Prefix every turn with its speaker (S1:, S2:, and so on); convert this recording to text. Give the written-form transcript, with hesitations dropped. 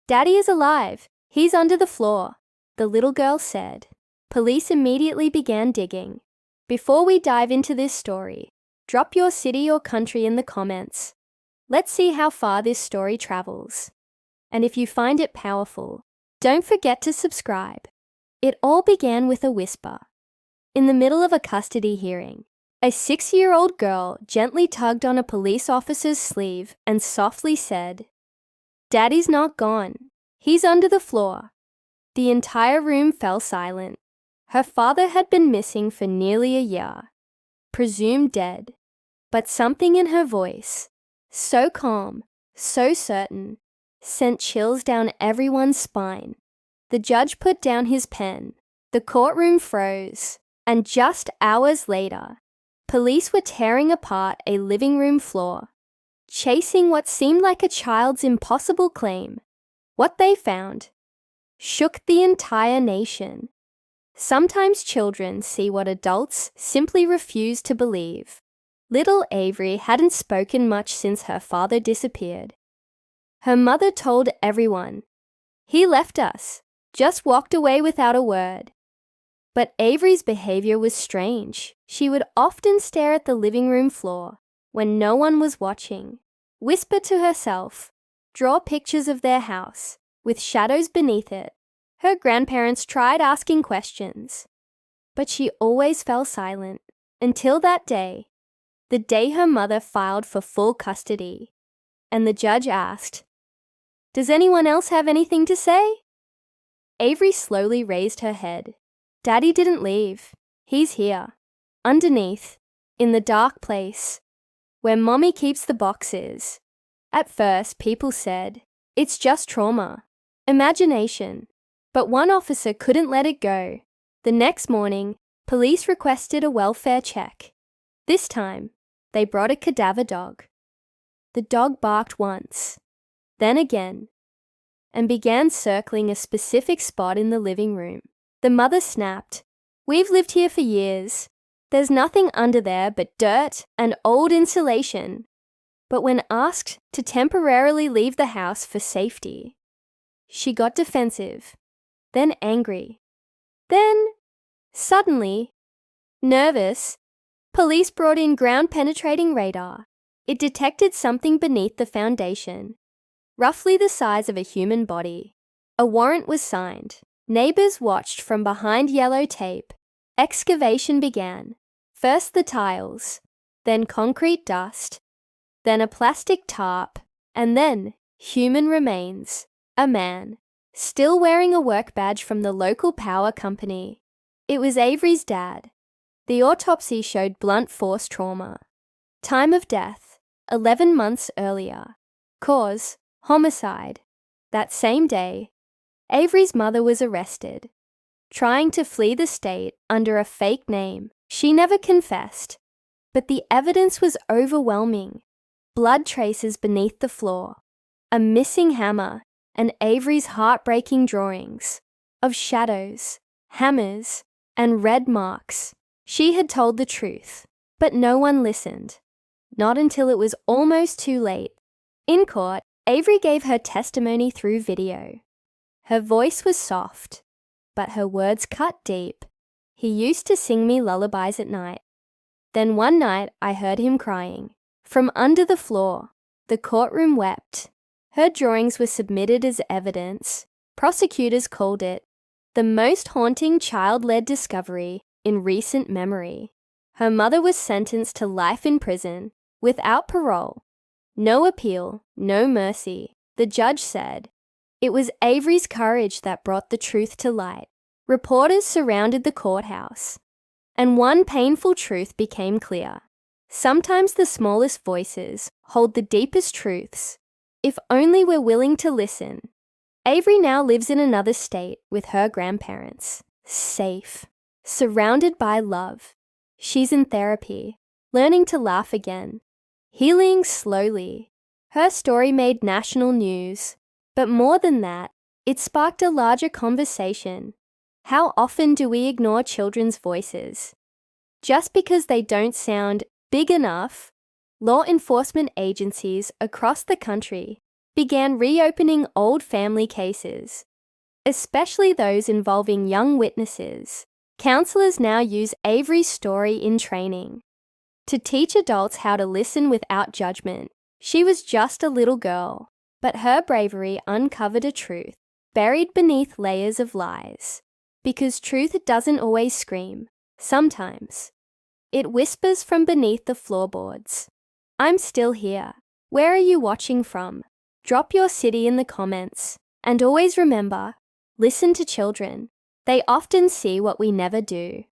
S1: "Daddy is alive. He's under the floor," the little girl said. Police immediately began digging. Before we dive into this story, drop your city or country in the comments. Let's see how far this story travels. And if you find it powerful, don't forget to subscribe. It all began with a whisper. In the middle of a custody hearing, a 6-year-old girl gently tugged on a police officer's sleeve and softly said, "Daddy's not gone. He's under the floor." The entire room fell silent. Her father had been missing for nearly a year, presumed dead. But something in her voice, so calm, so certain, sent chills down everyone's spine. The judge put down his pen. The courtroom froze. And just hours later, police were tearing apart a living room floor, chasing what seemed like a child's impossible claim. What they found shook the entire nation. Sometimes children see what adults simply refuse to believe. Little Avery hadn't spoken much since her father disappeared. Her mother told everyone, "He left us, just walked away without a word." But Avery's behavior was strange. She would often stare at the living room floor when no one was watching, whisper to herself, draw pictures of their house with shadows beneath it. Her grandparents tried asking questions, but she always fell silent until that day, the day her mother filed for full custody, and the judge asked, "Does anyone else have anything to say?" Avery slowly raised her head. "Daddy didn't leave. He's here, underneath, in the dark place, where Mommy keeps the boxes." At first, people said, "It's just trauma, imagination." But one officer couldn't let it go. The next morning, police requested a welfare check. This time, they brought a cadaver dog. The dog barked once, then again, and began circling a specific spot in the living room. The mother snapped, "We've lived here for years. There's nothing under there but dirt and old insulation." But when asked to temporarily leave the house for safety, she got defensive, then angry, then, suddenly, nervous. Police brought in ground-penetrating radar. It detected something beneath the foundation, roughly the size of a human body. A warrant was signed. Neighbors watched from behind yellow tape. Excavation began. First the tiles, then concrete dust, then a plastic tarp, and then human remains. A man, still wearing a work badge from the local power company. It was Avery's dad. The autopsy showed blunt force trauma. Time of death, 11 months earlier. Cause, homicide. That same day, Avery's mother was arrested, trying to flee the state under a fake name. She never confessed, but the evidence was overwhelming. Blood traces beneath the floor, a missing hammer, and Avery's heartbreaking drawings of shadows, hammers, and red marks. She had told the truth, but no one listened. Not until it was almost too late. In court, Avery gave her testimony through video. Her voice was soft, but her words cut deep. "He used to sing me lullabies at night. Then one night I heard him crying. From under the floor, the courtroom wept." Her drawings were submitted as evidence. Prosecutors called it the most haunting child-led discovery in recent memory. Her mother was sentenced to life in prison, without parole. No appeal, no mercy. The judge said, "It was Avery's courage that brought the truth to light." Reporters surrounded the courthouse, and one painful truth became clear. Sometimes the smallest voices hold the deepest truths, if only we're willing to listen. Avery now lives in another state with her grandparents, safe, surrounded by love. She's in therapy, learning to laugh again, healing slowly. Her story made national news, but more than that, it sparked a larger conversation. How often do we ignore children's voices? Just because they don't sound big enough, law enforcement agencies across the country began reopening old family cases, especially those involving young witnesses. Counselors now use Avery's story in training to teach adults how to listen without judgment. She was just a little girl, but her bravery uncovered a truth buried beneath layers of lies. Because truth doesn't always scream. Sometimes it whispers from beneath the floorboards. I'm still here. Where are you watching from? Drop your city in the comments. And always remember, listen to children. They often see what we never do.